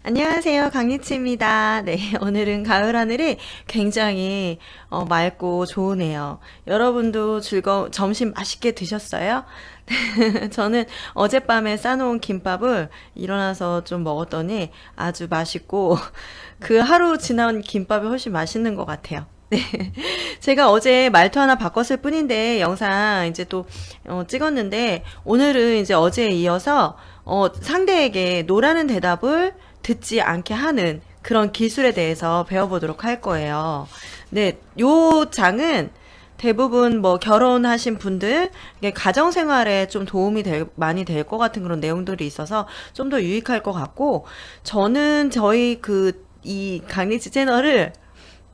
안녕하세요. 강리치입니다. 네, 오늘은 가을 하늘이 굉장히 맑고 좋으네요. 여러분도 점심 맛있게 드셨어요? 저는 어젯밤에 싸놓은 김밥을 일어나서 좀 먹었더니 아주 맛있고 그 하루 지난 김밥이 훨씬 맛있는 것 같아요. 네. 제가 어제 말투 하나 바꿨을 뿐인데 영상 이제 또 찍었는데 오늘은 이제 어제에 이어서 상대에게 노라는 대답을 듣지 않게 하는 그런 기술에 대해서 배워보도록 할 거예요. 네, 요 장은 대부분 뭐 결혼하신 분들, 이게 가정생활에 좀 많이 될 것 같은 그런 내용들이 있어서 좀 더 유익할 것 같고, 저는 저희 이 강리치 채널을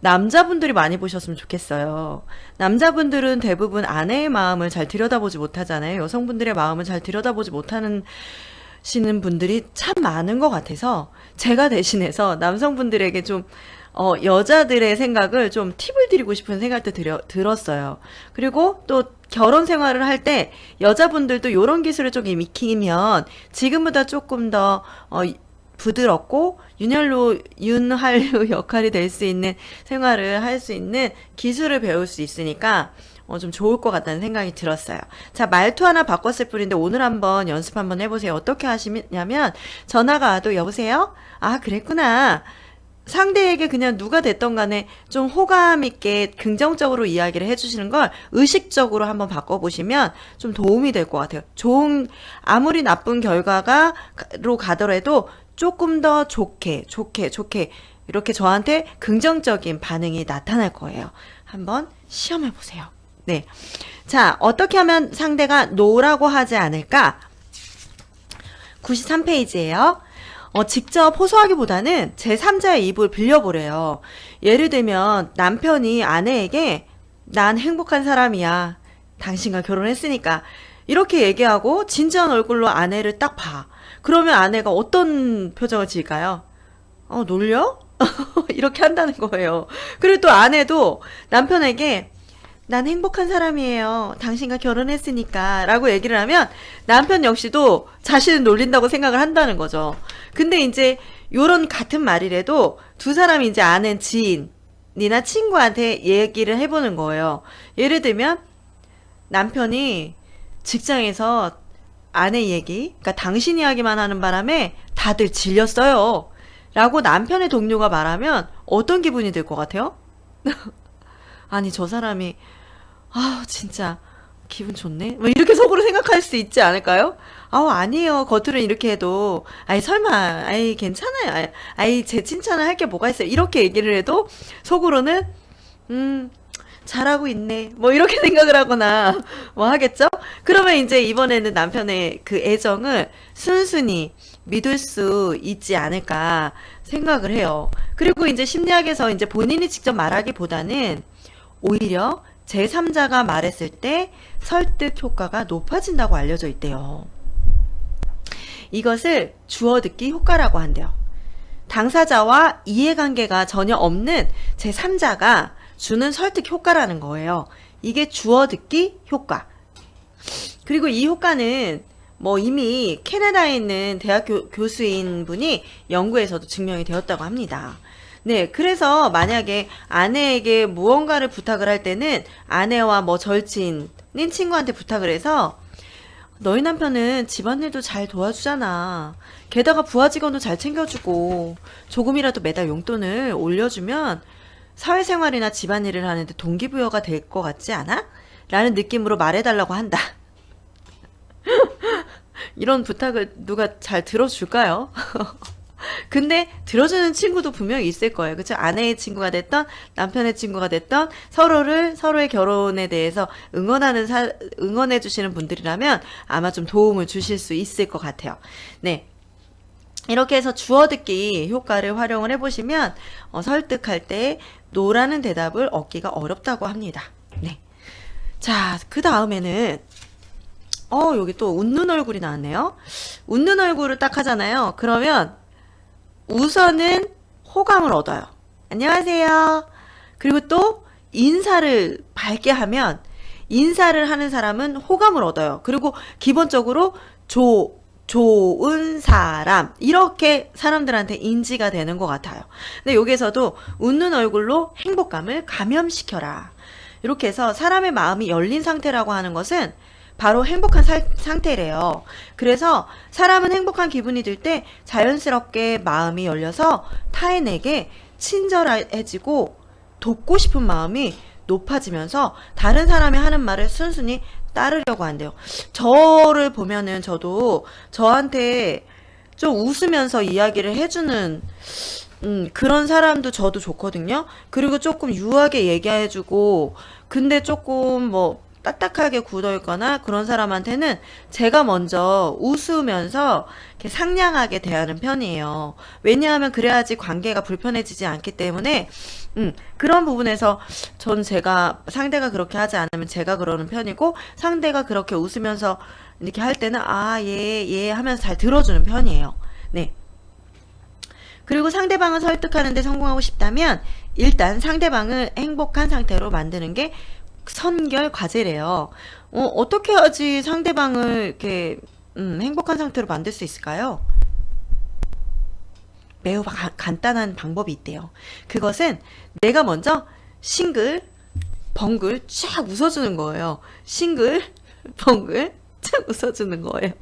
남자분들이 많이 보셨으면 좋겠어요. 남자분들은 대부분 아내의 마음을 잘 들여다보지 못하잖아요. 여성분들의 마음을 잘 들여다보지 못하는 시는 분들이 참 많은 것 같아서 제가 대신해서 남성분들에게 좀 여자들의 생각을 좀 팁을 드리고 싶은 생각도 들었어요. 그리고 또 결혼 생활을 할 때 여자분들도 이런 기술을 좀 익히면 지금보다 조금 더 부드럽고 윤활유 역할이 될 수 있는 생활을 할 수 있는 기술을 배울 수 있으니까 좀 좋을 것 같다는 생각이 들었어요. 자, 말투 하나 바꿨을 뿐인데 오늘 한번 연습 한번 해보세요. 어떻게 하시냐면 전화가 와도 여보세요? 아, 그랬구나. 상대에게 그냥 누가 됐던 간에 좀 호감 있게 긍정적으로 이야기를 해주시는 걸 의식적으로 한번 바꿔보시면 좀 도움이 될 것 같아요. 아무리 나쁜 결과로 가더라도 조금 더 좋게 이렇게 저한테 긍정적인 반응이 나타날 거예요. 한번 시험해 보세요. 네. 자, 어떻게 하면 상대가 노라고 하지 않을까? 93페이지예요. 직접 호소하기보다는 제3자의 입을 빌려보래요. 예를 들면 남편이 아내에게 난 행복한 사람이야. 당신과 결혼했으니까. 이렇게 얘기하고 진지한 얼굴로 아내를 딱 봐. 그러면 아내가 어떤 표정을 지을까요? 놀려? 이렇게 한다는 거예요. 그리고 또 아내도 남편에게 난 행복한 사람이에요. 당신과 결혼했으니까. 라고 얘기를 하면 남편 역시도 자신을 놀린다고 생각을 한다는 거죠. 근데 이제 요런 같은 말이라도 두 사람이 이제 아는 지인이나 친구한테 얘기를 해보는 거예요. 예를 들면 남편이 직장에서 아내 얘기, 그러니까 당신 이야기만 하는 바람에 다들 질렸어요. 라고 남편의 동료가 말하면 어떤 기분이 들 것 같아요? 아니, 저 사람이 진짜 기분 좋네? 뭐 이렇게 속으로 생각할 수 있지 않을까요? 아니에요. 겉으로는 이렇게 해도 설마 괜찮아요. 제 칭찬을 할 게 뭐가 있어요. 이렇게 얘기를 해도 속으로는 잘하고 있네. 뭐 이렇게 생각을 하거나 뭐 하겠죠? 그러면 이제 이번에는 남편의 그 애정을 순순히 믿을 수 있지 않을까 생각을 해요. 그리고 이제 심리학에서 이제 본인이 직접 말하기보다는 오히려 제3자가 말했을 때 설득 효과가 높아진다고 알려져 있대요. 이것을 주워듣기 효과라고 한대요. 당사자와 이해관계가 전혀 없는 제3자가 주는 설득 효과라는 거예요. 이게 주워듣기 효과. 그리고 이 효과는 뭐 이미 캐나다에 있는 대학 교수인 분이 연구에서도 증명이 되었다고 합니다. 네, 그래서 만약에 아내에게 무언가를 부탁을 할 때는 아내와 뭐 절친인 친구한테 부탁을 해서 너희 남편은 집안일도 잘 도와주잖아. 게다가 부하 직원도 잘 챙겨주고 조금이라도 매달 용돈을 올려주면 사회생활이나 집안일을 하는데 동기부여가 될 것 같지 않아? 라는 느낌으로 말해달라고 한다. 이런 부탁을 누가 잘 들어줄까요? 근데 들어주는 친구도 분명히 있을 거예요. 그쵸? 아내의 친구가 됐던 남편의 친구가 됐던 서로의 결혼에 대해서 응원해 주시는 분들이라면 아마 좀 도움을 주실 수 있을 것 같아요. 네. 이렇게 해서 주워듣기 효과를 활용을 해보시면 설득할 때 노라는 대답을 얻기가 어렵다고 합니다. 네. 자, 그 다음에는 여기 또 웃는 얼굴이 나왔네요. 웃는 얼굴을 딱 하잖아요. 그러면 우선은 호감을 얻어요. 안녕하세요. 그리고 또 인사를 밝게 하면 인사를 하는 사람은 호감을 얻어요. 그리고 기본적으로 좋은 사람 이렇게 사람들한테 인지가 되는 것 같아요. 근데 여기서도 웃는 얼굴로 행복감을 감염시켜라. 이렇게 해서 사람의 마음이 열린 상태라고 하는 것은 바로 행복한 상태래요. 그래서 사람은 행복한 기분이 들 때 자연스럽게 마음이 열려서 타인에게 친절해지고 돕고 싶은 마음이 높아지면서 다른 사람이 하는 말을 순순히 따르려고 한대요. 저를 보면은 저도 저한테 좀 웃으면서 이야기를 해주는 그런 사람도 저도 좋거든요. 그리고 조금 유하게 얘기해주고 근데 조금 뭐 딱딱하게 굳어있거나 그런 사람한테는 제가 먼저 웃으면서 이렇게 상냥하게 대하는 편이에요. 왜냐하면 그래야지 관계가 불편해지지 않기 때문에 그런 부분에서 전 제가 상대가 그렇게 하지 않으면 제가 그러는 편이고 상대가 그렇게 웃으면서 이렇게 할 때는 예 하면서 잘 들어주는 편이에요. 네. 그리고 상대방을 설득하는데 성공하고 싶다면 일단 상대방을 행복한 상태로 만드는 게 선결 과제래요. 어떻게 해야지 상대방을 이렇게 행복한 상태로 만들 수 있을까요? 매우 간단한 방법이 있대요. 그것은 내가 먼저 싱글, 벙글 쫙 웃어주는 거예요. 싱글, 벙글 쫙 웃어주는 거예요.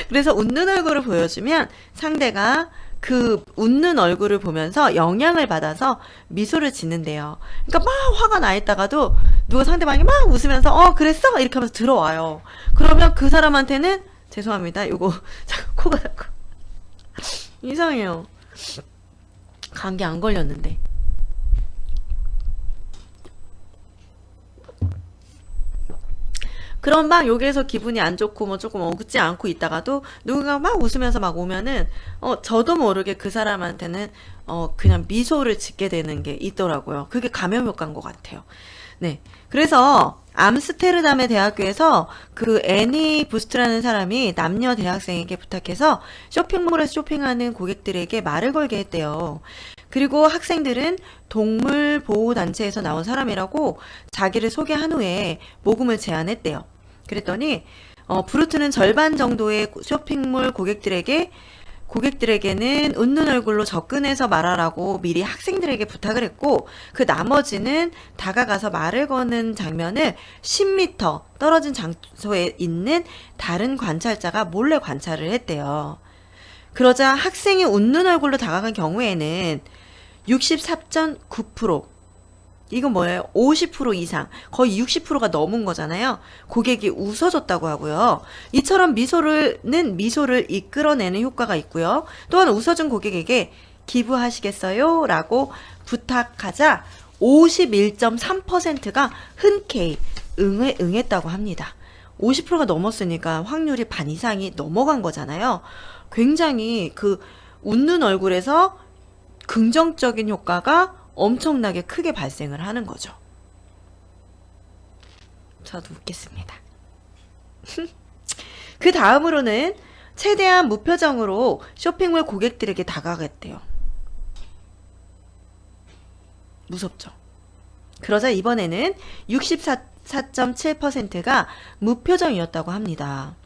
그래서 웃는 얼굴을 보여주면 상대가 그 웃는 얼굴을 보면서 영향을 받아서 미소를 짓는데요. 그러니까 막 화가 나 있다가도 누가 상대방이 막 웃으면서 그랬어? 이렇게 하면서 들어와요. 그러면 그 사람한테는 죄송합니다. 요거 자꾸 코가 자꾸 이상해요. 감기 안 걸렸는데. 그럼 막 여기에서 기분이 안 좋고 뭐 조금 웃지 않고 있다가도 누군가 막 웃으면서 막 오면은 저도 모르게 그 사람한테는 그냥 미소를 짓게 되는 게 있더라고요. 그게 감염 효과인 것 같아요. 네. 그래서 암스테르담의 대학교에서 그 애니 부스트라는 사람이 남녀 대학생에게 부탁해서 쇼핑몰에서 쇼핑하는 고객들에게 말을 걸게 했대요. 그리고 학생들은 동물 보호 단체에서 나온 사람이라고 자기를 소개한 후에 모금을 제안했대요. 그랬더니 브루트는 절반 정도의 쇼핑몰 고객들에게는 웃는 얼굴로 접근해서 말하라고 미리 학생들에게 부탁을 했고 그 나머지는 다가가서 말을 거는 장면을 10m 떨어진 장소에 있는 다른 관찰자가 몰래 관찰을 했대요. 그러자 학생이 웃는 얼굴로 다가간 경우에는 64.9% 이건 뭐예요? 50% 이상, 거의 60%가 넘은 거잖아요. 고객이 웃어줬다고 하고요. 이처럼 미소를 이끌어내는 효과가 있고요. 또한 웃어준 고객에게 기부하시겠어요? 라고 부탁하자 51.3%가 흔쾌히 응했다고 합니다. 50%가 넘었으니까 확률이 반 이상이 넘어간 거잖아요. 굉장히 그 웃는 얼굴에서 긍정적인 효과가 엄청나게 크게 발생을 하는 거죠. 저도 웃겠습니다. 그 다음으로는 최대한 무표정으로 쇼핑몰 고객들에게 다가갔대요. 무섭죠? 그러자 이번에는 64.7%가 무표정이었다고 합니다.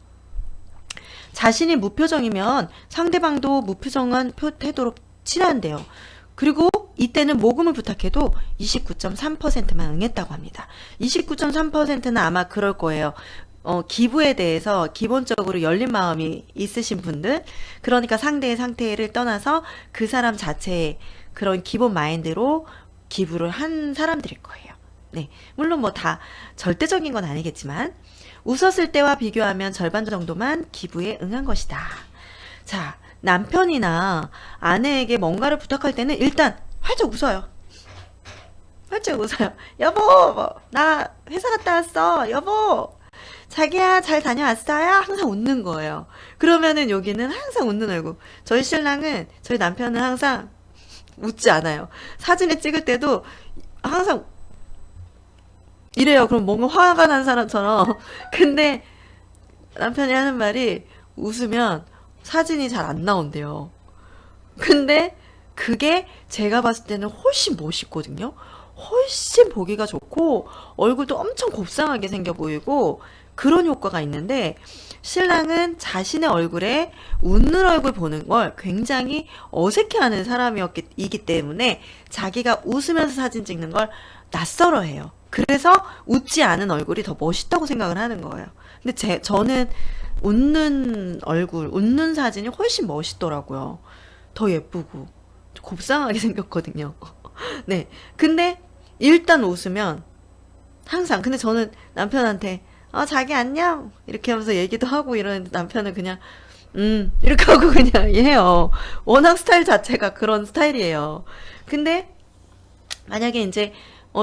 자신이 무표정이면 상대방도 무표정한 태도로 친한데요. 그리고 이때는 모금을 부탁해도 29.3%만 응했다고 합니다. 29.3%는 아마 그럴 거예요. 기부에 대해서 기본적으로 열린 마음이 있으신 분들, 그러니까 상대의 상태를 떠나서 그 사람 자체의 그런 기본 마인드로 기부를 한 사람들일 거예요. 네, 물론 뭐 다 절대적인 건 아니겠지만 웃었을 때와 비교하면 절반 정도만 기부에 응한 것이다. 자, 남편이나 아내에게 뭔가를 부탁할 때는 일단 활짝 웃어요. 활짝 웃어요. 여보, 나 회사 갔다 왔어. 여보, 자기야 잘 다녀왔어요? 항상 웃는 거예요. 그러면은 여기는 항상 웃는 얼굴. 저희 남편은 항상 웃지 않아요. 사진을 찍을 때도 항상 이래요. 그럼 뭔가 화가 난 사람처럼. 근데 남편이 하는 말이 웃으면 사진이 잘 안 나온대요. 근데 그게 제가 봤을 때는 훨씬 멋있거든요. 훨씬 보기가 좋고 얼굴도 엄청 곱상하게 생겨 보이고 그런 효과가 있는데 신랑은 자신의 얼굴에 웃는 얼굴 보는 걸 굉장히 어색해하는 사람이기 때문에 자기가 웃으면서 사진 찍는 걸 낯설어해요. 그래서 웃지 않은 얼굴이 더 멋있다고 생각을 하는 거예요. 근데 저는 웃는 얼굴, 웃는 사진이 훨씬 멋있더라고요. 더 예쁘고 곱상하게 생겼거든요. 네. 근데 일단 웃으면 항상, 근데 저는 남편한테 자기 안녕 이렇게 하면서 얘기도 하고 이러는데 남편은 그냥 이렇게 하고 그냥 해요. 워낙 스타일 자체가 그런 스타일이에요. 근데 만약에 이제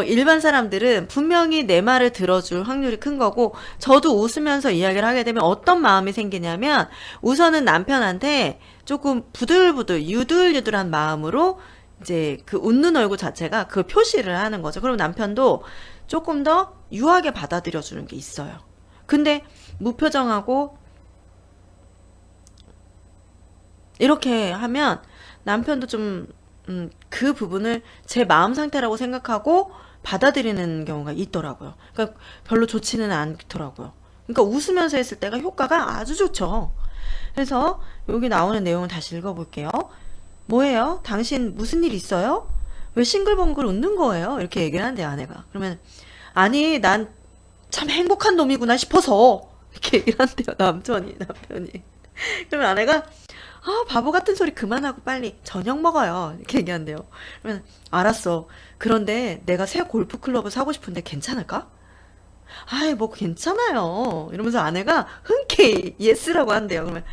일반 사람들은 분명히 내 말을 들어줄 확률이 큰 거고, 저도 웃으면서 이야기를 하게 되면 어떤 마음이 생기냐면, 우선은 남편한테 조금 부들부들, 유들유들한 마음으로 이제 그 웃는 얼굴 자체가 그 표시를 하는 거죠. 그럼 남편도 조금 더 유하게 받아들여 주는 게 있어요. 근데 무표정하고 이렇게 하면 남편도 좀 그 부분을 제 마음 상태라고 생각하고 받아들이는 경우가 있더라고요. 그러니까 별로 좋지는 않더라고요. 그러니까 웃으면서 했을 때가 효과가 아주 좋죠. 그래서 여기 나오는 내용을 다시 읽어볼게요. 뭐예요? 당신 무슨 일 있어요? 왜 싱글벙글 웃는 거예요? 이렇게 얘기를 한대요, 아내가. 그러면 아니 난 참 행복한 놈이구나 싶어서 이렇게 얘기를 한대요, 남편이. 그러면 아내가 바보 같은 소리 그만하고 빨리 저녁 먹어요. 이렇게 얘기한대요. 그러면 알았어. 그런데 내가 새 골프클럽을 사고 싶은데 괜찮을까? 아이 뭐 괜찮아요. 이러면서 아내가 흔쾌히 예스라고 한대요. 그러면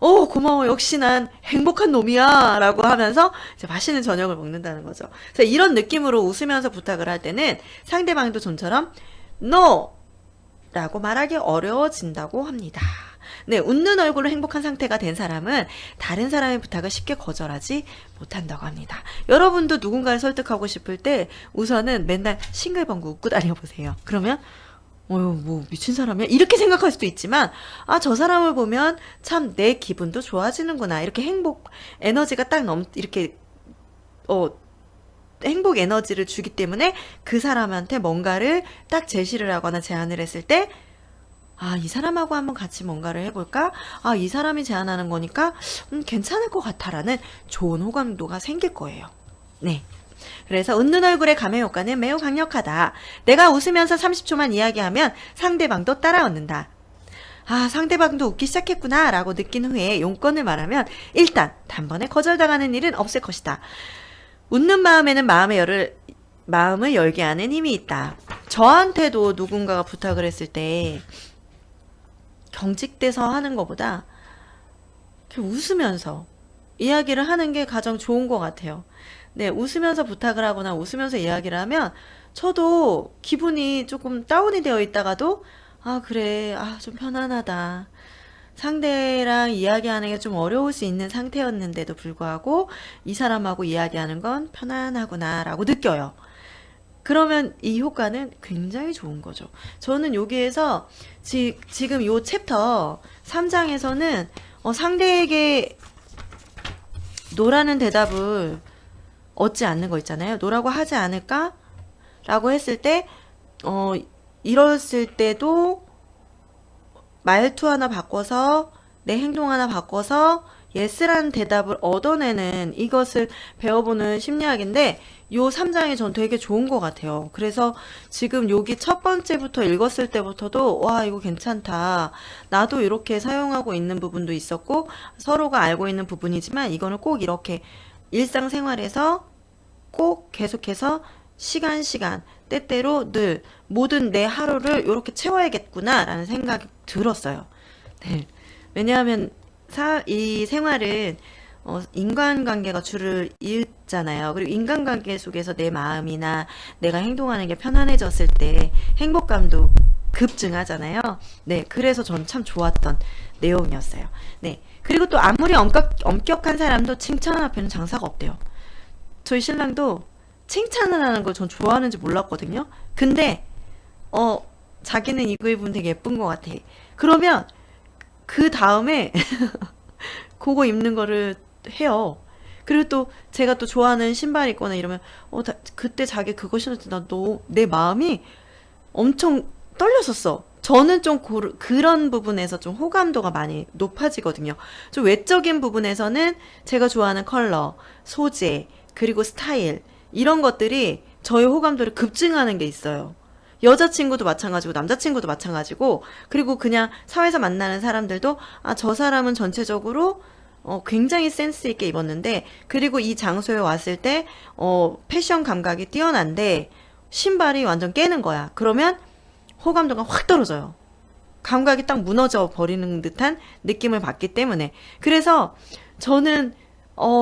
고마워. 역시 난 행복한 놈이야. 라고 하면서 이제 맛있는 저녁을 먹는다는 거죠. 그래서 이런 느낌으로 웃으면서 부탁을 할 때는 상대방도 좀처럼 No! 라고 말하기 어려워진다고 합니다. 네, 웃는 얼굴로 행복한 상태가 된 사람은 다른 사람의 부탁을 쉽게 거절하지 못한다고 합니다. 여러분도 누군가를 설득하고 싶을 때 우선은 맨날 싱글벙글 웃고 다녀보세요. 그러면 뭐 미친 사람이야? 이렇게 생각할 수도 있지만 저 사람을 보면 참 내 기분도 좋아지는구나. 이렇게 행복 에너지가 딱 이렇게 행복 에너지를 주기 때문에 그 사람한테 뭔가를 딱 제시를 하거나 제안을 했을 때 이 사람하고 한번 같이 뭔가를 해볼까? 이 사람이 제안하는 거니까 괜찮을 것 같아라는 좋은 호감도가 생길 거예요. 네. 그래서 웃는 얼굴의 감매 효과는 매우 강력하다. 내가 웃으면서 30초만 이야기하면 상대방도 따라 웃는다. 상대방도 웃기 시작했구나 라고 느낀 후에 용건을 말하면 일단 단번에 거절당하는 일은 없을 것이다. 웃는 마음에는 마음을 열게 하는 힘이 있다. 저한테도 누군가가 부탁을 했을 때 경직돼서 하는 것보다 웃으면서 이야기를 하는 게 가장 좋은 것 같아요. 네, 웃으면서 부탁을 하거나 웃으면서 이야기를 하면 저도 기분이 조금 다운이 되어 있다가도 그래, 좀 편안하다. 상대랑 이야기하는 게 좀 어려울 수 있는 상태였는데도 불구하고 이 사람하고 이야기하는 건 편안하구나 라고 느껴요. 그러면 이 효과는 굉장히 좋은 거죠. 저는 여기에서 지금 요 챕터 3장에서는 상대에게 노라는 대답을 얻지 않는 거 있잖아요. 노라고 하지 않을까? 라고 했을 때 이랬을 때도 말투 하나 바꿔서 내 행동 하나 바꿔서 예스라는 대답을 얻어내는 이것을 배워보는 심리학인데 요 3장이 전 되게 좋은 것 같아요. 그래서 지금 여기 첫 번째부터 읽었을 때부터도 와 이거 괜찮다. 나도 이렇게 사용하고 있는 부분도 있었고 서로가 알고 있는 부분이지만 이거는 꼭 이렇게 일상생활에서 꼭 계속해서 시간 때때로 늘 모든 내 하루를 이렇게 채워야겠구나 라는 생각이 들었어요. 네. 왜냐하면 이 생활은 인간관계가 줄을 잇잖아요. 그리고 인간관계 속에서 내 마음이나 내가 행동하는 게 편안해졌을 때 행복감도 급증하잖아요. 네, 그래서 전 참 좋았던 내용이었어요. 네, 그리고 또 아무리 엄격한 사람도 칭찬 앞에는 장사가 없대요. 저희 신랑도 칭찬을 하는 걸 전 좋아하는지 몰랐거든요. 근데 자기는 이거 입으면 되게 예쁜 것 같아. 그러면 그 다음에 그거 입는 거를 해요. 그리고 또 제가 또 좋아하는 신발 있거나 이러면 그때 자기 그거 신었을 때 내 마음이 엄청 떨렸었어. 저는 좀 그런 부분에서 좀 호감도가 많이 높아지거든요. 좀 외적인 부분에서는 제가 좋아하는 컬러, 소재, 그리고 스타일, 이런 것들이 저의 호감도를 급증하는 게 있어요. 여자친구도 마찬가지고 남자친구도 마찬가지고, 그리고 그냥 사회에서 만나는 사람들도 아, 저 사람은 전체적으로 굉장히 센스 있게 입었는데, 그리고 이 장소에 왔을 때 패션 감각이 뛰어난데 신발이 완전 깨는 거야. 그러면 호감도가 확 떨어져요. 감각이 딱 무너져 버리는 듯한 느낌을 받기 때문에. 그래서 저는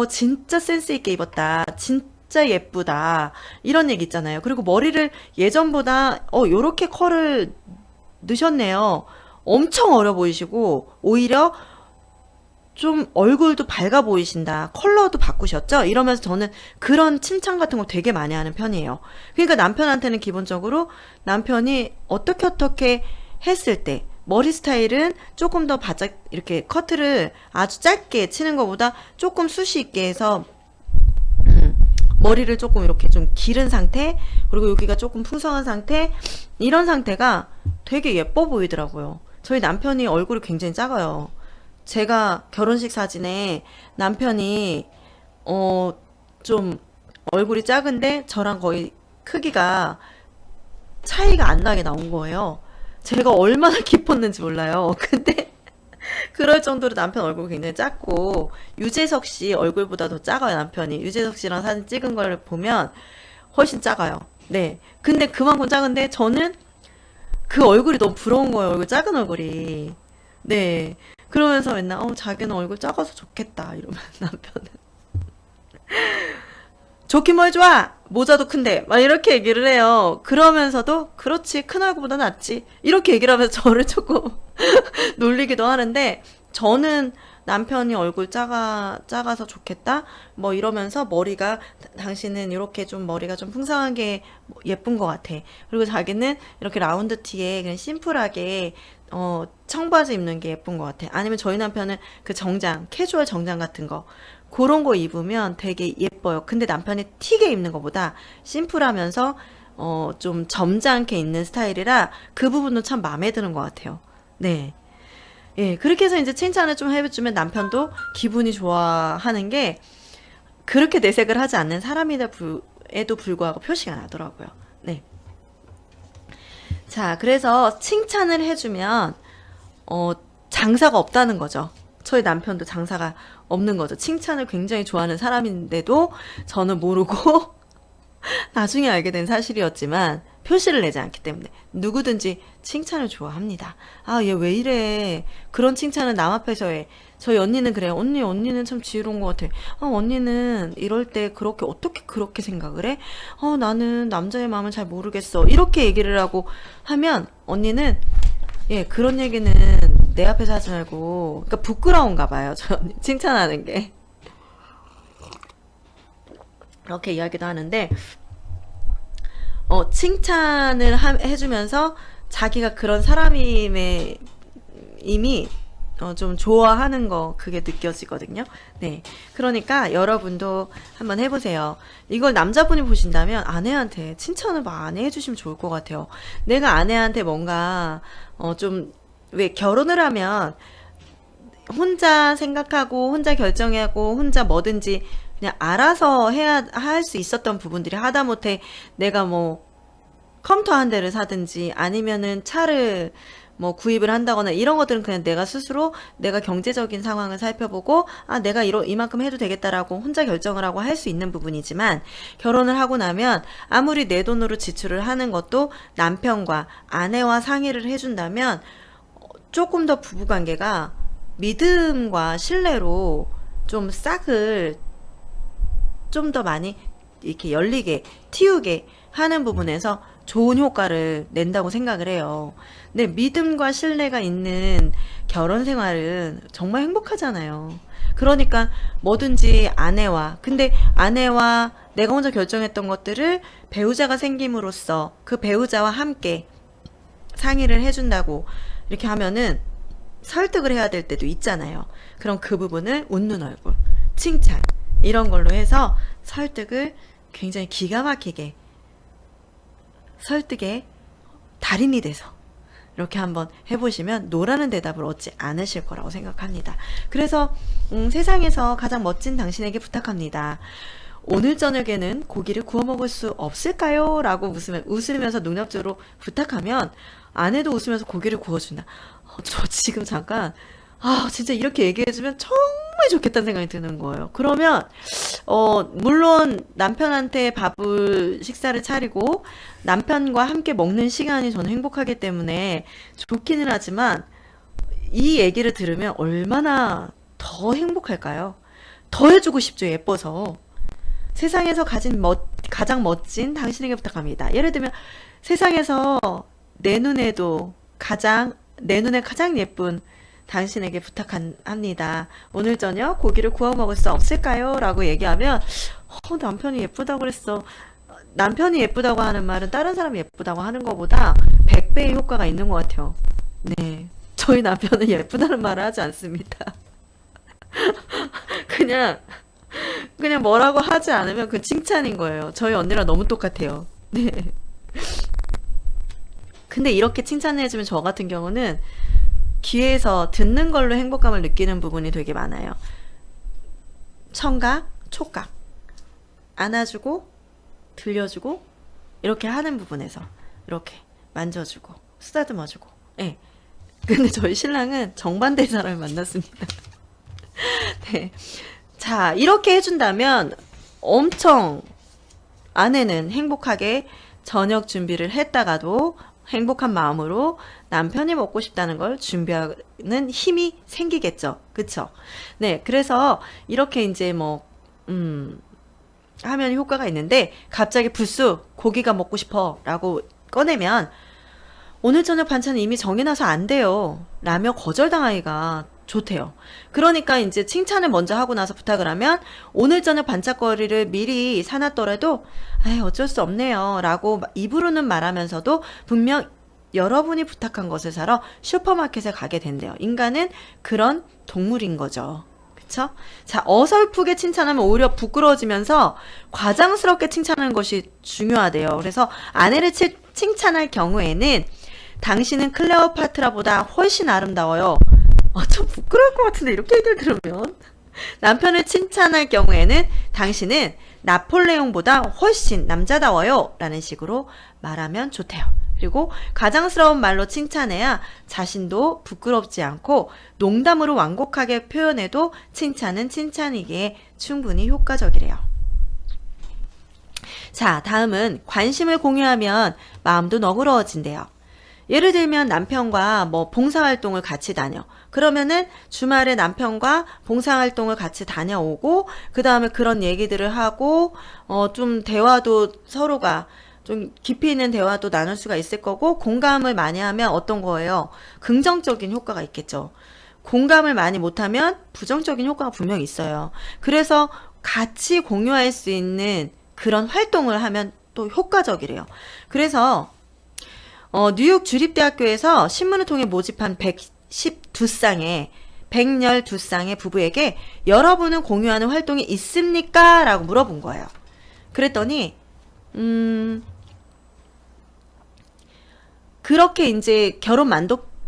진짜 센스 있게 입었다, 진짜 예쁘다, 이런 얘기 있잖아요. 그리고 머리를 예전보다 요렇게 컬을 넣으셨네요. 엄청 어려 보이시고 오히려 좀 얼굴도 밝아 보이신다, 컬러도 바꾸셨죠? 이러면서 저는 그런 칭찬 같은 거 되게 많이 하는 편이에요. 그러니까 남편한테는 기본적으로 남편이 어떻게 했을 때 머리 스타일은 조금 더 바짝 이렇게 커트를 아주 짧게 치는 것보다 조금 숱이 있게 해서 머리를 조금 이렇게 좀 기른 상태, 그리고 여기가 조금 풍성한 상태, 이런 상태가 되게 예뻐 보이더라고요. 저희 남편이 얼굴이 굉장히 작아요. 제가 결혼식 사진에 남편이 좀 얼굴이 작은데 저랑 거의 크기가 차이가 안 나게 나온 거예요. 제가 얼마나 기뻤는지 몰라요. 근데 그럴 정도로 남편 얼굴이 굉장히 작고, 유재석 씨 얼굴보다 더 작아요, 남편이. 유재석 씨랑 사진 찍은 걸 보면 훨씬 작아요. 네. 근데 그만큼 작은데 저는 그 얼굴이 너무 부러운 거예요. 얼굴 작은 얼굴이. 네. 그러면서 맨날 자기는 얼굴 작아서 좋겠다 이러면 남편은 좋긴 뭘 좋아, 모자도 큰데, 막 이렇게 얘기를 해요. 그러면서도 그렇지, 큰 얼굴보다 낫지, 이렇게 얘기를 하면서 저를 조금 놀리기도 하는데, 저는 남편이 얼굴 작아서 좋겠다 뭐 이러면서, 머리가 당신은 이렇게 좀 머리가 좀 풍성한 게 예쁜 것 같아, 그리고 자기는 이렇게 라운드 티에 그냥 심플하게 청바지 입는 게 예쁜 것 같아. 아니면 저희 남편은 그 정장, 캐주얼 정장 같은 거, 그런 거 입으면 되게 예뻐요. 근데 남편이 튀게 입는 것보다 심플하면서 좀 점잖게 입는 스타일이라 그 부분도 참 마음에 드는 것 같아요. 네. 예, 그렇게 해서 이제 칭찬을 좀 해주면 남편도 기분이 좋아하는 게, 그렇게 내색을 하지 않는 사람에도 불구하고 표시가 나더라고요. 네. 자, 그래서 칭찬을 해주면 장사가 없다는 거죠. 저희 남편도 장사가 없는 거죠. 칭찬을 굉장히 좋아하는 사람인데도 저는 모르고 나중에 알게 된 사실이었지만 표시를 내지 않기 때문에. 누구든지 칭찬을 좋아합니다. 아, 얘 왜 이래. 그런 칭찬은 남 앞에서 해. 저희 언니는 그래요. 언니는 참 지혜로운 것 같아. 언니는 이럴 때 어떻게 그렇게 생각을 해? 나는 남자의 마음을 잘 모르겠어, 이렇게 얘기를 하고 하면 언니는, 예, 그런 얘기는 내 앞에서 하지 말고, 그러니까 부끄러운가 봐요, 저 언니 칭찬하는 게. 그렇게 이야기도 하는데, 칭찬을 해주면서 자기가 그런 사람임에 이미 좀 좋아하는 거, 그게 느껴지거든요. 네. 그러니까 여러분도 한번 해보세요. 이걸 남자분이 보신다면 아내한테 칭찬을 많이 해주시면 좋을 것 같아요. 내가 아내한테 뭔가 왜 결혼을 하면 혼자 생각하고 혼자 결정하고 혼자 뭐든지 그냥 알아서 할 수 있었던 부분들이, 하다못해 내가 뭐 컴퓨터 한 대를 사든지 아니면은 차를 뭐 구입을 한다거나, 이런 것들은 그냥 내가 스스로 내가 경제적인 상황을 살펴보고 내가 이만큼 해도 되겠다라고 혼자 결정을 하고 할 수 있는 부분이지만, 결혼을 하고 나면 아무리 내 돈으로 지출을 하는 것도 남편과 아내와 상의를 해준다면 조금 더 부부관계가 믿음과 신뢰로 좀 싹을 좀 더 많이 이렇게 열리게, 틔우게 하는 부분에서 좋은 효과를 낸다고 생각을 해요. 근데 믿음과 신뢰가 있는 결혼 생활은 정말 행복하잖아요. 그러니까 뭐든지 근데 아내와 내가 혼자 결정했던 것들을 배우자가 생김으로써 그 배우자와 함께 상의를 해준다고 이렇게 하면은 설득을 해야 될 때도 있잖아요. 그럼 그 부분을 웃는 얼굴, 칭찬, 이런 걸로 해서 설득을 굉장히 기가 막히게, 설득의 달인이 돼서 이렇게 한번 해보시면 노라는 대답을 얻지 않으실 거라고 생각합니다. 그래서 세상에서 가장 멋진 당신에게 부탁합니다. 오늘 저녁에는 고기를 구워 먹을 수 없을까요? 라고 웃으면서 능력적으로 부탁하면 아내도 웃으면서 고기를 구워준다. 저 지금 잠깐 진짜 이렇게 얘기해주면 정말 좋겠다는 생각이 드는 거예요. 그러면 물론 남편한테 식사를 차리고 남편과 함께 먹는 시간이 저는 행복하기 때문에 좋기는 하지만 이 얘기를 들으면 얼마나 더 행복할까요? 더 해주고 싶죠, 예뻐서. 세상에서 가장 멋진 당신에게 부탁합니다. 예를 들면 세상에서 내 눈에 가장 예쁜 당신에게 부탁합니다. 오늘 저녁 고기를 구워 먹을 수 없을까요? 라고 얘기하면 남편이 예쁘다고 그랬어. 남편이 예쁘다고 하는 말은 다른 사람이 예쁘다고 하는 것보다 100배의 효과가 있는 것 같아요. 네, 저희 남편은 예쁘다는 말을 하지 않습니다. 그냥 뭐라고 하지 않으면 그 칭찬인 거예요. 저희 언니랑 너무 똑같아요. 네. 근데 이렇게 칭찬을 해주면 저 같은 경우는 귀에서 듣는 걸로 행복감을 느끼는 부분이 되게 많아요. 청각, 촉각. 안아주고, 들려주고, 이렇게 하는 부분에서 이렇게 만져주고, 쓰다듬어주고. 네. 근데 저희 신랑은 정반대의 사람을 만났습니다. 네. 자, 이렇게 해준다면 엄청 아내는 행복하게 저녁 준비를 했다가도 행복한 마음으로 남편이 먹고 싶다는 걸 준비하는 힘이 생기겠죠. 그쵸? 네, 그래서 이렇게 이제 하면 효과가 있는데 갑자기 불쑥 고기가 먹고 싶어 라고 꺼내면 오늘 저녁 반찬은 이미 정해놔서 안 돼요 라며 거절당하기가 좋대요. 그러니까 이제 칭찬을 먼저 하고 나서 부탁을 하면 오늘 저녁 반찬거리를 미리 사놨더라도 어쩔 수 없네요 라고 입으로는 말하면서도 분명 여러분이 부탁한 것을 사러 슈퍼마켓에 가게 된대요. 인간은 그런 동물인 거죠. 그쵸? 자, 어설프게 칭찬하면 오히려 부끄러워지면서 과장스럽게 칭찬하는 것이 중요하대요. 그래서 아내를 칭찬할 경우에는 당신은 클레오파트라보다 훨씬 아름다워요. 좀 부끄러울 것 같은데 이렇게 얘기를 들으면. 남편을 칭찬할 경우에는 당신은 나폴레옹보다 훨씬 남자다워요 라는 식으로 말하면 좋대요. 그리고 가장스러운 말로 칭찬해야 자신도 부끄럽지 않고 농담으로 완곡하게 표현해도 칭찬은 칭찬이기에 충분히 효과적이래요. 자, 다음은 관심을 공유하면 마음도 너그러워진대요. 예를 들면 남편과 봉사활동을 같이 다녀. 그러면은 주말에 남편과 봉사활동을 같이 다녀오고 그 다음에 그런 얘기들을 하고 좀 대화도 서로가 좀 깊이 있는 대화도 나눌 수가 있을 거고 공감을 많이 하면 어떤 거예요? 긍정적인 효과가 있겠죠. 공감을 많이 못하면 부정적인 효과가 분명히 있어요. 그래서 같이 공유할 수 있는 그런 활동을 하면 또 효과적이래요. 그래서 뉴욕 주립대학교에서 신문을 통해 모집한 112쌍의 부부에게 여러분은 공유하는 활동이 있습니까? 라고 물어본 거예요. 그랬더니 그렇게 이제 결혼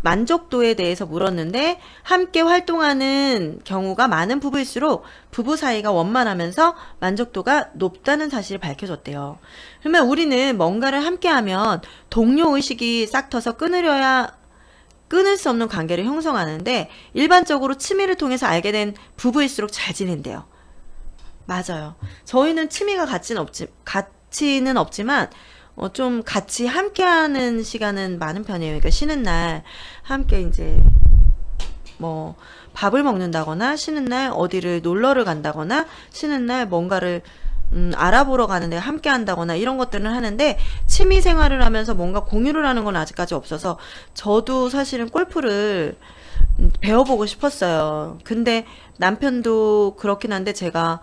만족도에 대해서 물었는데 함께 활동하는 경우가 많은 부부일수록 부부 사이가 원만하면서 만족도가 높다는 사실이 밝혀졌대요. 그러면 우리는 뭔가를 함께하면 동료 의식이 싹 터서 끊을 수 없는 관계를 형성하는데 일반적으로 취미를 통해서 알게 된 부부일수록 잘 지낸대요. 맞아요. 저희는 취미가 같이는 없지만 좀 같이 함께하는 시간은 많은 편이에요. 그러니까 쉬는 날 함께 이제 밥을 먹는다거나 쉬는 날 어디를 놀러를 간다거나 쉬는 날 뭔가를 알아보러 가는데 함께 한다거나 이런 것들은 하는데 취미 생활을 하면서 뭔가 공유를 하는 건 아직까지 없어서 저도 사실은 골프를 배워보고 싶었어요. 근데 남편도 그렇긴 한데 제가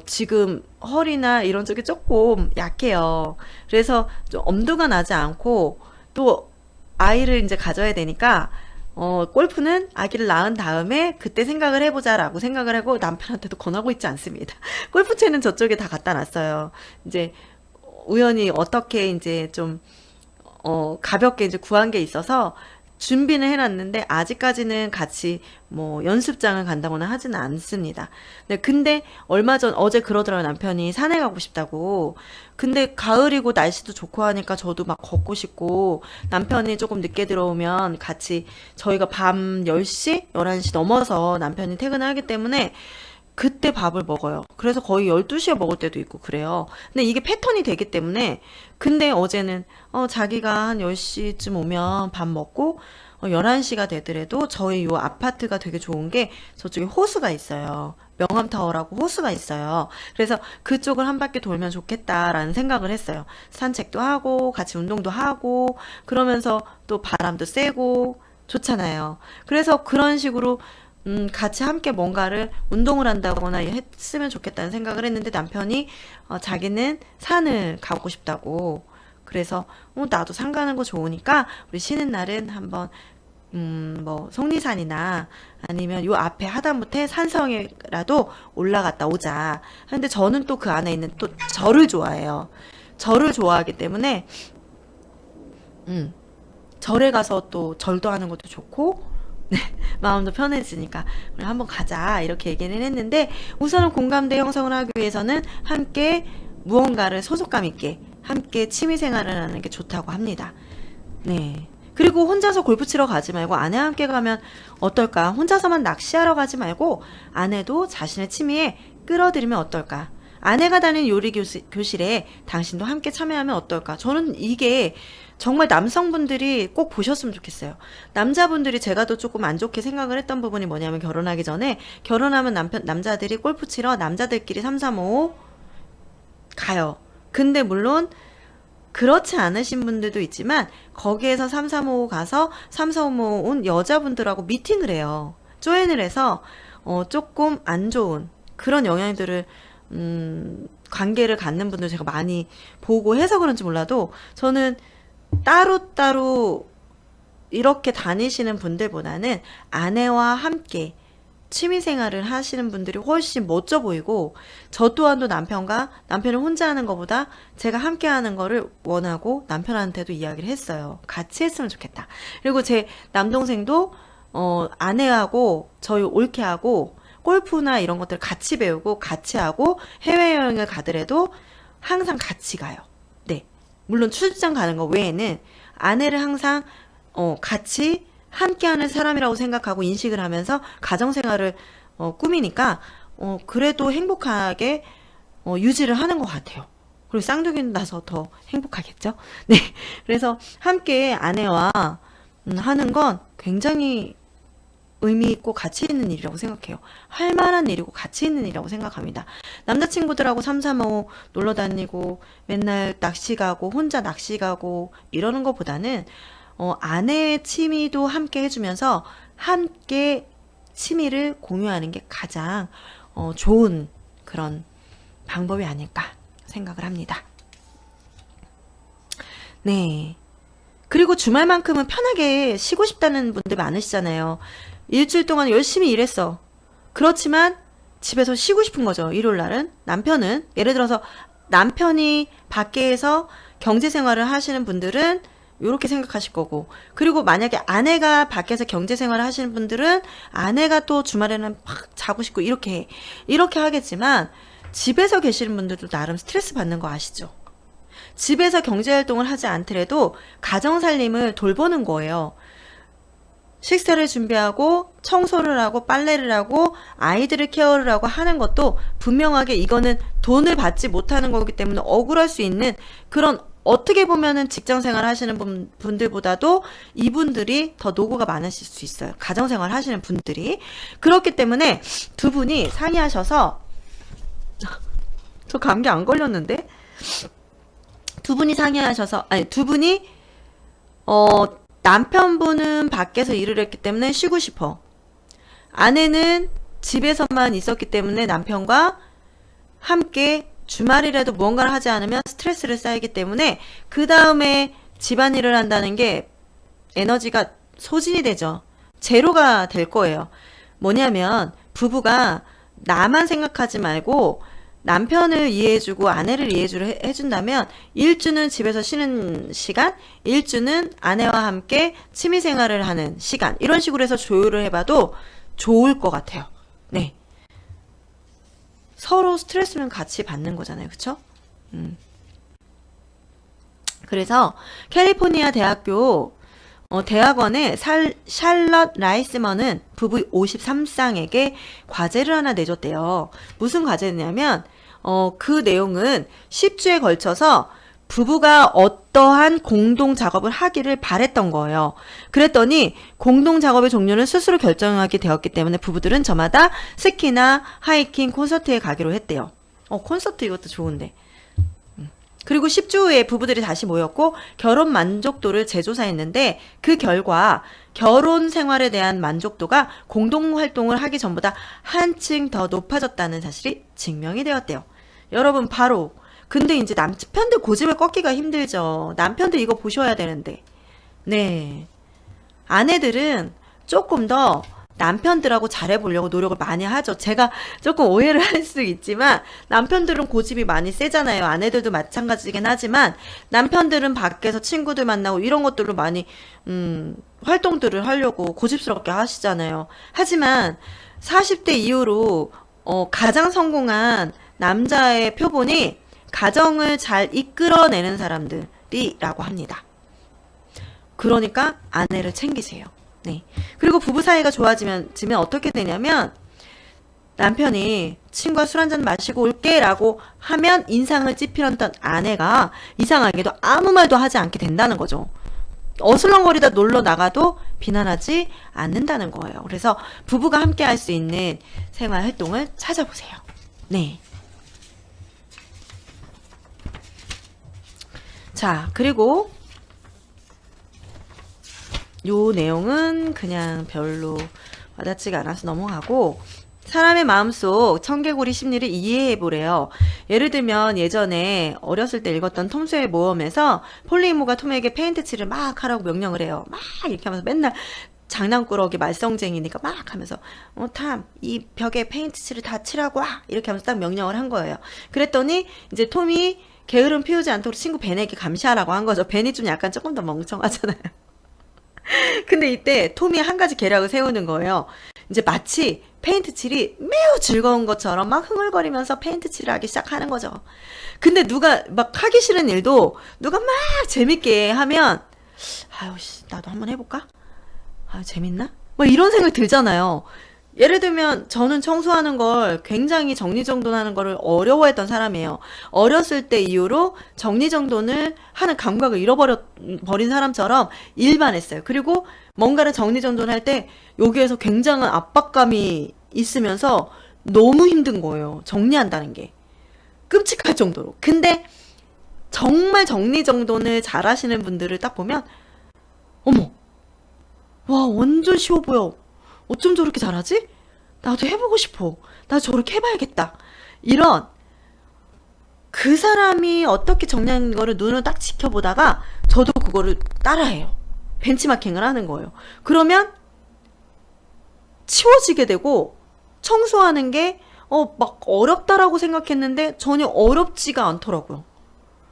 지금 허리나 이런 쪽이 조금 약해요. 그래서 좀 엄두가 나지 않고 또 아이를 이제 가져야 되니까 골프는 아기를 낳은 다음에 그때 생각을 해보자라고 생각을 하고 남편한테도 권하고 있지 않습니다. 골프채는 저쪽에 다 갖다 놨어요. 이제 우연히 어떻게 이제 좀 가볍게 이제 구한 게 있어서 준비는 해놨는데 아직까지는 같이 뭐 연습장을 간다거나 하지는 않습니다. 네, 근데 얼마 전 어제 그러더라고요. 남편이 산에 가고 싶다고. 근데 가을이고 날씨도 좋고 하니까 저도 막 걷고 싶고 남편이 조금 늦게 들어오면 같이 저희가 밤 10시, 11시 넘어서 남편이 퇴근을 하기 때문에 그때 밥을 먹어요. 그래서 거의 12시에 먹을 때도 있고 그래요. 근데 이게 패턴이 되기 때문에 근데 어제는 자기가 한 10시쯤 오면 밥 먹고 11시가 되더라도 저희 요 아파트가 되게 좋은 게 저쪽에 호수가 있어요. 명암타워라고 호수가 있어요. 그래서 그쪽을 한 바퀴 돌면 좋겠다라는 생각을 했어요. 산책도 하고 같이 운동도 하고 그러면서 또 바람도 쐬고 좋잖아요. 그래서 그런 식으로 같이 함께 뭔가를 운동을 한다거나 했으면 좋겠다는 생각을 했는데 남편이 자기는 산을 가고 싶다고. 그래서 나도 산 가는 거 좋으니까 우리 쉬는 날은 한번 뭐 속리산이나 아니면 요 앞에 하다못해 산성이라도 올라갔다 오자. 근데 저는 또 그 안에 있는 또 절을 좋아해요. 절을 좋아하기 때문에 음, 절에 가서 또 절도 하는 것도 좋고 네, 마음도 편해지니까 우리 한번 가자 이렇게 얘기를 했는데 우선은 공감대 형성을 하기 위해서는 함께 무언가를 소속감 있게 함께 취미 생활을 하는 게 좋다고 합니다. 네. 그리고 혼자서 골프 치러 가지 말고 아내와 함께 가면 어떨까? 혼자서만 낚시하러 가지 말고 아내도 자신의 취미에 끌어들이면 어떨까? 아내가 다니는 요리 교실에 당신도 함께 참여하면 어떨까? 저는 이게 정말 남성분들이 꼭 보셨으면 좋겠어요. 남자분들이 제가 더 조금 안 좋게 생각을 했던 부분이 뭐냐면 결혼하기 전에 결혼하면 남자들이 골프 치러 남자들끼리 3, 3, 5 가요. 근데 물론 그렇지 않으신 분들도 있지만 거기에서 3, 3, 5 가서 3, 4, 5 온 여자분들하고 미팅을 해요. 조인을 해서 조금 안 좋은 그런 영향들을 관계를 갖는 분들 제가 많이 보고 해서 그런지 몰라도 저는 따로따로 이렇게 다니시는 분들보다는 아내와 함께 취미생활을 하시는 분들이 훨씬 멋져 보이고 저 또한도 남편을 혼자 하는 것보다 제가 함께 하는 거를 원하고 남편한테도 이야기를 했어요. 같이 했으면 좋겠다. 그리고 제 남동생도 아내하고 저희 올케하고 골프나 이런 것들 같이 배우고 같이 하고 해외여행을 가더라도 항상 같이 가요. 네. 물론 출장 가는 거 외에는 아내를 항상 같이 함께하는 사람이라고 생각하고 인식을 하면서 가정생활을 꾸미니까 그래도 행복하게 유지를 하는 것 같아요. 그리고 쌍둥이 나서 더 행복하겠죠? 네. 그래서 함께 아내와 하는 건 굉장히 의미 있고 가치 있는 일이라고 생각해요. 할 만한 일이고 가치 있는 일이라고 생각합니다. 남자친구들하고 335 놀러 다니고 맨날 낚시 가고 혼자 낚시 가고 이러는 것보다는 아내의 취미도 함께 해주면서 함께 취미를 공유하는 게 가장 좋은 그런 방법이 아닐까 생각을 합니다. 네. 그리고 주말만큼은 편하게 쉬고 싶다는 분들 많으시잖아요. 일주일 동안 열심히 일했어. 그렇지만 집에서 쉬고 싶은 거죠. 일요일 날은. 남편은 예를 들어서 남편이 밖에서 경제 생활을 하시는 분들은 이렇게 생각하실 거고 그리고 만약에 아내가 밖에서 경제 생활을 하시는 분들은 아내가 또 주말에는 막 자고 싶고 이렇게 하겠지만 집에서 계시는 분들도 나름 스트레스 받는 거 아시죠? 집에서 경제활동을 하지 않더라도 가정살림을 돌보는 거예요. 식사를 준비하고 청소를 하고 빨래를 하고 아이들을 케어를 하고 하는 것도 분명하게 이거는 돈을 받지 못하는 거기 때문에 억울할 수 있는 그런 어떻게 보면은 직장생활 하시는 분들보다도 이분들이 더 노고가 많으실 수 있어요. 가정생활 하시는 분들이. 그렇기 때문에 두 분이 상의하셔서 저 감기 안 걸렸는데 두 분이 상의하셔서 두 분이 남편분은 밖에서 일을 했기 때문에 쉬고 싶어. 아내는 집에서만 있었기 때문에 남편과 함께 주말이라도 무언가를 하지 않으면 스트레스를 쌓이기 때문에 그 다음에 집안일을 한다는 게 에너지가 소진이 되죠. 제로가 될 거예요. 뭐냐면 부부가 나만 생각하지 말고 남편을 이해해주고 아내를 해준다면 일주는 집에서 쉬는 시간, 일주는 아내와 함께 취미생활을 하는 시간, 이런 식으로 해서 조율을 해봐도 좋을 것 같아요. 네. 서로 스트레스는 같이 받는 거잖아요. 그쵸? 그래서 캘리포니아 대학교 대학원의 샬럿 라이스먼은 부부 53쌍에게 과제를 하나 내줬대요. 무슨 과제냐면 그 내용은 10주에 걸쳐서 부부가 어떠한 공동 작업을 하기를 바랬던 거예요. 그랬더니 공동 작업의 종류는 스스로 결정하게 되었기 때문에 부부들은 저마다 스키나 하이킹, 콘서트에 가기로 했대요. 콘서트 이것도 좋은데. 그리고 10주 후에 부부들이 다시 모였고 결혼 만족도를 재조사했는데 그 결과 결혼 생활에 대한 만족도가 공동 활동을 하기 전보다 한층 더 높아졌다는 사실이 증명이 되었대요. 여러분 바로 근데 이제 남편들 고집을 꺾기가 힘들죠. 남편들 이거 보셔야 되는데. 네. 아내들은 조금 더 남편들하고 잘해보려고 노력을 많이 하죠. 제가 조금 오해를 할 수 있지만 남편들은 고집이 많이 세잖아요. 아내들도 마찬가지긴 하지만 남편들은 밖에서 친구들 만나고 이런 것들로 많이 활동들을 하려고 고집스럽게 하시잖아요. 하지만 40대 이후로 가장 성공한 남자의 표본이 가정을 잘 이끌어내는 사람들이라고 합니다. 그러니까 아내를 챙기세요. 네. 그리고 부부 사이가 좋아지면 어떻게 되냐면 남편이 친구와 술 한잔 마시고 올게 라고 하면 인상을 찌푸렸던 아내가 이상하게도 아무 말도 하지 않게 된다는 거죠. 어슬렁거리다 놀러 나가도 비난하지 않는다는 거예요. 그래서 부부가 함께 할 수 있는 생활 활동을 찾아보세요. 네. 자, 그리고 요 내용은 그냥 별로 와닿지가 않아서 넘어가고 사람의 마음속 청개구리 심리를 이해해보래요. 예를 들면 예전에 어렸을 때 읽었던 톰 소의 모험에서 폴리모가 톰에게 페인트 칠을 막 하라고 명령을 해요. 막 이렇게 하면서 맨날 장난꾸러기 말썽쟁이니까 막 하면서 탐, 이 벽에 페인트 칠을 다 칠하고 와 이렇게 하면서 딱 명령을 한 거예요. 그랬더니 이제 톰이 게으름 피우지 않도록 친구 벤에게 감시하라고 한 거죠. 벤이 좀 약간 조금 더 멍청하잖아요. 근데 이때 톰이 한 가지 계략을 세우는 거예요. 이제 마치 페인트 칠이 매우 즐거운 것처럼 막 흥얼거리면서 페인트 칠을 하기 시작하는 거죠. 근데 누가 막 하기 싫은 일도 누가 막 재밌게 하면 아유 씨 나도 한번 해볼까? 아 재밌나? 뭐 이런 생각이 들잖아요. 예를 들면 저는 청소하는 걸 굉장히 정리정돈하는 거를 어려워했던 사람이에요. 어렸을 때 이후로 정리정돈을 하는 감각을 잃어버린 사람처럼 일반했어요. 그리고 뭔가를 정리정돈할 때 여기에서 굉장한 압박감이 있으면서 너무 힘든 거예요. 정리한다는 게. 끔찍할 정도로. 근데 정말 정리정돈을 잘 하시는 분들을 딱 보면 어머 와 완전 쉬워 보여. 어쩜 저렇게 잘하지? 나도 해보고 싶어. 나 저렇게 해봐야겠다. 이런 그 사람이 어떻게 정리하는 거를 눈으로 딱 지켜보다가 저도 그거를 따라해요. 벤치마킹을 하는 거예요. 그러면 치워지게 되고 청소하는 게 막 어렵다라고 생각했는데 전혀 어렵지가 않더라고요.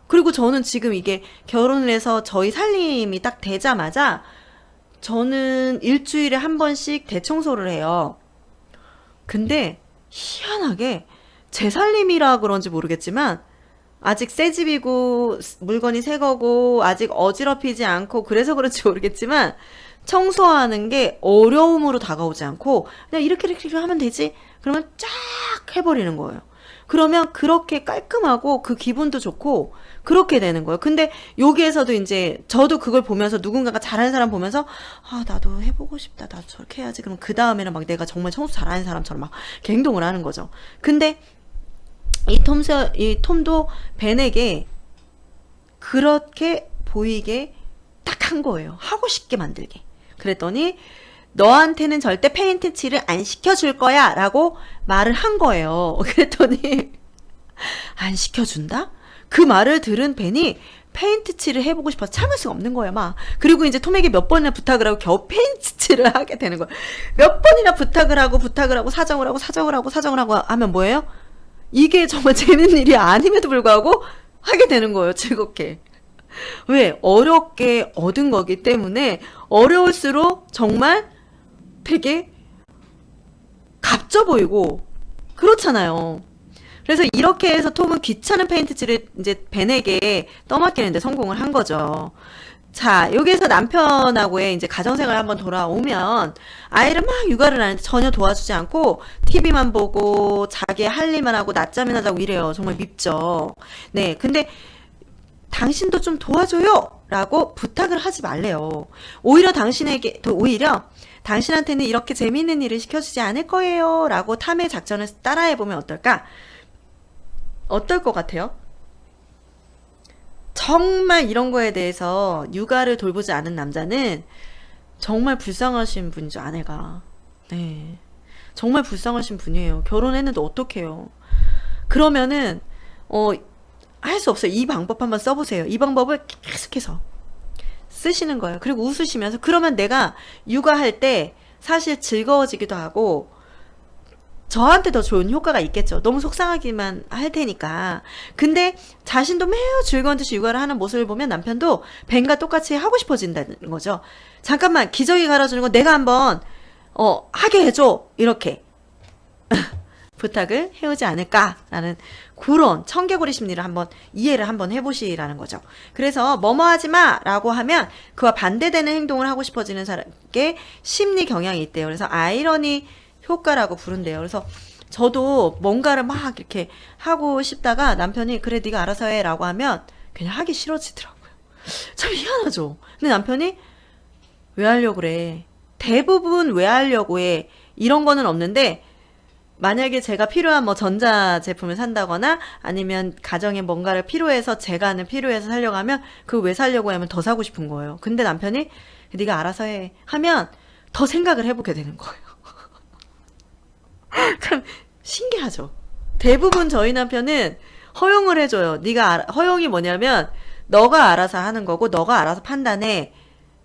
그리고 저는 지금 이게 결혼을 해서 저희 살림이 딱 되자마자 저는 일주일에 한 번씩 대청소를 해요. 근데 희한하게 제 살림이라 그런지 모르겠지만 아직 새 집이고 물건이 새 거고 아직 어지럽히지 않고 그래서 그런지 모르겠지만 청소하는 게 어려움으로 다가오지 않고 그냥 이렇게 하면 되지? 그러면 쫙 해버리는 거예요. 그러면 그렇게 깔끔하고 그 기분도 좋고 그렇게 되는 거예요. 근데 여기에서도 이제 저도 그걸 보면서 누군가가 잘하는 사람 보면서 아 나도 해보고 싶다. 나도 저렇게 해야지. 그럼 그 다음에는 막 내가 정말 청소 잘하는 사람처럼 막 행동을 하는 거죠. 근데 이 톰도 벤에게 그렇게 보이게 딱 한 거예요. 하고 싶게 만들게. 그랬더니 너한테는 절대 페인트 칠을 안 시켜줄 거야 라고 말을 한 거예요. 그랬더니 안 시켜준다? 그 말을 들은 벤이 페인트 칠을 해보고 싶어서 참을 수가 없는 거예요, 막. 그리고 이제 톰에게 몇 번이나 부탁을 하고 겨우 페인트 칠을 하게 되는 거예요. 몇 번이나 부탁을 하고 사정을 하고 하면 뭐예요? 이게 정말 재밌는 일이 아님에도 불구하고 하게 되는 거예요. 즐겁게. 왜? 어렵게 얻은 거기 때문에 어려울수록 정말 되게 값져 보이고 그렇잖아요. 그래서 이렇게 해서 톰은 귀찮은 페인트칠을 이제 벤에게 떠맡기는데 성공을 한 거죠. 자, 여기에서 남편하고의 이제 가정생활 한번 돌아오면 아이를 막 육아를 하는데 전혀 도와주지 않고 TV만 보고 자기 할 일만 하고 낮잠이나 자고 이래요. 정말 밉죠. 네, 근데 당신도 좀 도와줘요! 라고 부탁을 하지 말래요. 오히려 당신한테는 이렇게 재미있는 일을 시켜주지 않을 거예요. 라고 탐의 작전을 따라해보면 어떨까? 어떨 것 같아요? 정말 이런 거에 대해서 육아를 돌보지 않은 남자는 정말 불쌍하신 분이죠, 아내가. 네. 정말 불쌍하신 분이에요. 결혼했는데 어떡해요. 그러면은, 할 수 없어요. 이 방법 한번 써보세요. 이 방법을 계속해서 쓰시는 거예요. 그리고 웃으시면서, 그러면 내가 육아할 때 사실 즐거워지기도 하고, 저한테 더 좋은 효과가 있겠죠. 너무 속상하기만 할 테니까. 근데 자신도 매우 즐거운 듯이 육아를 하는 모습을 보면 남편도 벤과 똑같이 하고 싶어진다는 거죠. 잠깐만, 기저귀 갈아주는 거 내가 한번 하게 해줘. 이렇게 부탁을 해오지 않을까라는 그런 청개구리 심리를 한번 이해를 한번 해보시라는 거죠. 그래서 뭐뭐 하지 마라고 하면 그와 반대되는 행동을 하고 싶어지는 사람께 심리 경향이 있대요. 그래서 아이러니 효과라고 부른대요. 그래서 저도 뭔가를 막 이렇게 하고 싶다가 남편이 그래 네가 알아서 해 라고 하면 그냥 하기 싫어지더라고요. 참 희한하죠. 근데 남편이 왜 하려고 그래. 대부분 왜 하려고 해. 이런 거는 없는데 만약에 제가 필요한 뭐 전자제품을 산다거나 아니면 가정에 뭔가를 필요해서 제가 필요해서 살려고 하면 그 왜 살려고 하면 더 사고 싶은 거예요. 근데 남편이 네가 알아서 해 하면 더 생각을 해보게 되는 거예요. 참 신기하죠. 대부분 저희 남편은 허용을 해줘요. 허용이 뭐냐면 너가 알아서 하는 거고 너가 알아서 판단해.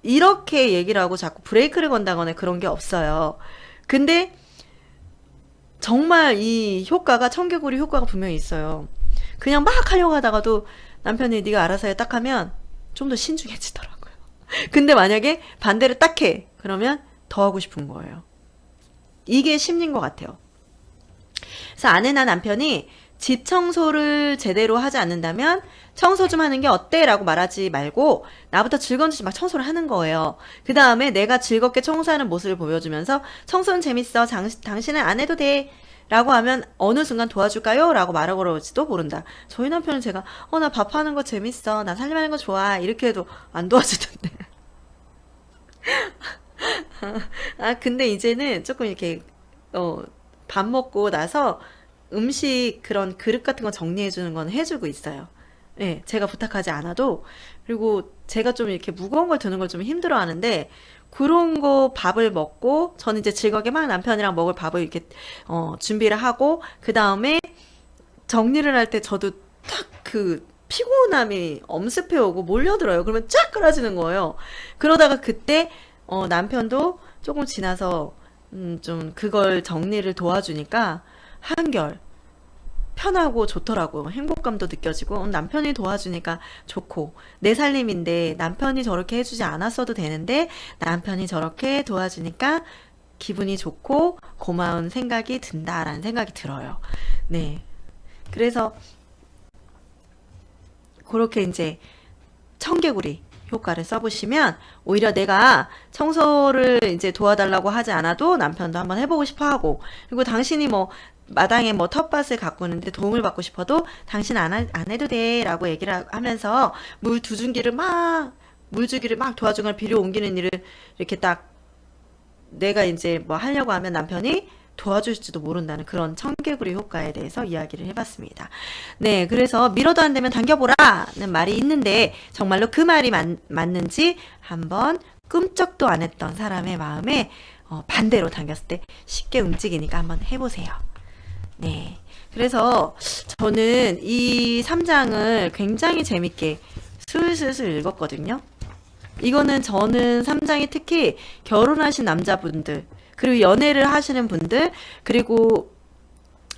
이렇게 얘기를 하고 자꾸 브레이크를 건다거나 그런 게 없어요. 근데 정말 이 효과가 청개구리 효과가 분명히 있어요. 그냥 막 하려고 하다가도 남편이 네가 알아서 해 딱 하면 좀 더 신중해지더라고요. 근데 만약에 반대를 딱 해. 그러면 더 하고 싶은 거예요. 이게 심리인 것 같아요. 그래서 아내나 남편이 집 청소를 제대로 하지 않는다면 청소 좀 하는 게 어때? 라고 말하지 말고 나부터 즐거운 듯이 막 청소를 하는 거예요. 그 다음에 내가 즐겁게 청소하는 모습을 보여주면서 청소는 재밌어. 당신은 안 해도 돼. 라고 하면 어느 순간 도와줄까요? 라고 말하고 그럴지도 모른다. 저희 남편은 제가 나 밥하는 거 재밌어. 나 살림하는 거 좋아. 이렇게 해도 안 도와주던데. 근데 이제는 조금 이렇게 밥 먹고 나서 음식 그런 그릇 같은 거 정리해 주는 건 해주고 있어요. 네, 제가 부탁하지 않아도. 그리고 제가 좀 이렇게 무거운 걸 드는 걸 좀 힘들어 하는데 그런 거 밥을 먹고 저는 이제 즐겁게 막 남편이랑 먹을 밥을 이렇게 준비를 하고 그 다음에 정리를 할 때 저도 딱 그 피곤함이 엄습해 오고 몰려들어요. 그러면 쫙 끌어지는 거예요. 그러다가 그때 남편도 조금 지나서 좀 그걸 정리를 도와주니까 한결 편하고 좋더라고요. 행복감도 느껴지고 남편이 도와주니까 좋고 내 살림인데 남편이 저렇게 해주지 않았어도 되는데 남편이 저렇게 도와주니까 기분이 좋고 고마운 생각이 든다라는 생각이 들어요. 네. 그래서 그렇게 이제 청개구리 효과를 써보시면 오히려 내가 청소를 이제 도와달라고 하지 않아도 남편도 한번 해보고 싶어 하고 그리고 당신이 뭐 마당에 뭐 텃밭을 가꾸는데 도움을 받고 싶어도 당신 안 해도 돼 라고 얘기를 하면서 물 주기를 막 도와주거나 비료 옮기는 일을 이렇게 딱 내가 이제 뭐 하려고 하면 남편이 도와줄지도 모른다는 그런 청개구리 효과에 대해서 이야기를 해봤습니다. 네, 그래서 밀어도 안 되면 당겨보라는 말이 있는데 정말로 그 말이 맞는지 한번 꿈쩍도 안 했던 사람의 마음에 반대로 당겼을 때 쉽게 움직이니까 한번 해보세요. 네, 그래서 저는 이 3장을 굉장히 재밌게 슬슬 읽었거든요. 이거는 저는 3장이 특히 결혼하신 남자분들 그리고 연애를 하시는 분들 그리고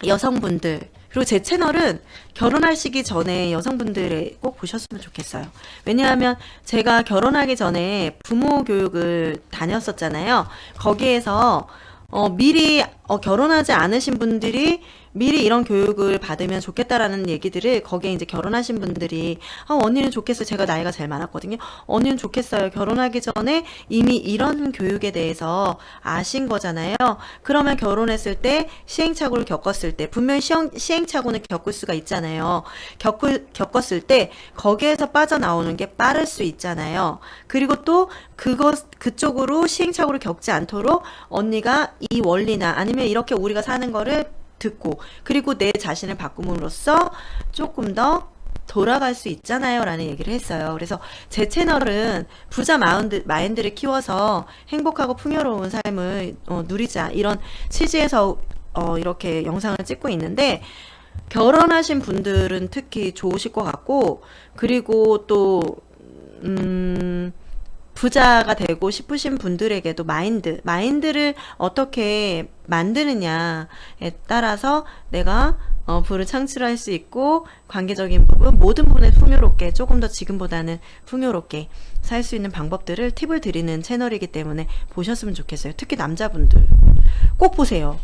여성분들 그리고 제 채널은 결혼하시기 전에 여성분들이 꼭 보셨으면 좋겠어요. 왜냐하면 제가 결혼하기 전에 부모 교육을 다녔었잖아요. 거기에서 미리 결혼하지 않으신 분들이 미리 이런 교육을 받으면 좋겠다라는 얘기들을 거기에 이제 결혼하신 분들이 언니는 좋겠어요. 제가 나이가 제일 많았거든요. 언니는 좋겠어요. 결혼하기 전에 이미 이런 교육에 대해서 아신 거잖아요. 그러면 결혼했을 때 시행착오를 겪었을 때 분명히 시행착오는 겪을 수가 있잖아요. 겪었을 때 거기에서 빠져나오는 게 빠를 수 있잖아요. 그리고 또 그쪽으로 시행착오를 겪지 않도록 언니가 이 원리나 아니면 이렇게 우리가 사는 거를 듣고 그리고 내 자신을 바꿈으로써 조금 더 돌아갈 수 있잖아요 라는 얘기를 했어요. 그래서 제 채널은 부자 마인드를 키워서 행복하고 풍요로운 삶을 누리자 이런 취지에서 이렇게 영상을 찍고 있는데 결혼하신 분들은 특히 좋으실 것 같고 그리고 또 부자가 되고 싶으신 분들에게도 마인드를 어떻게 만드느냐에 따라서 내가 부를 창출할 수 있고 관계적인 부분 모든 부분에 풍요롭게 조금 더 지금보다는 풍요롭게 살 수 있는 방법들을 팁을 드리는 채널이기 때문에 보셨으면 좋겠어요. 특히 남자분들 꼭 보세요.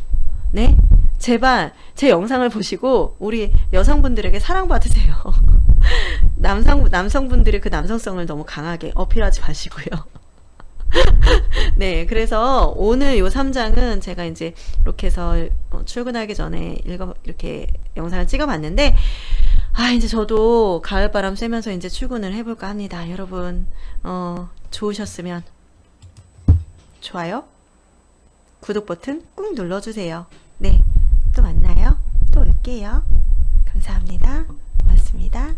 네? 제발 제 영상을 보시고 우리 여성분들에게 사랑받으세요. 남성분들이 그 남성성을 너무 강하게 어필하지 마시고요. 네, 그래서 오늘 요 3장은 제가 이제 이렇게 해서 출근하기 전에 이렇게 영상을 찍어봤는데, 이제 저도 가을바람 쐬면서 이제 출근을 해볼까 합니다. 여러분, 좋으셨으면 좋아요, 구독 버튼 꾹 눌러주세요. 네, 또 만나요. 또 올게요. 감사합니다. 고맙습니다.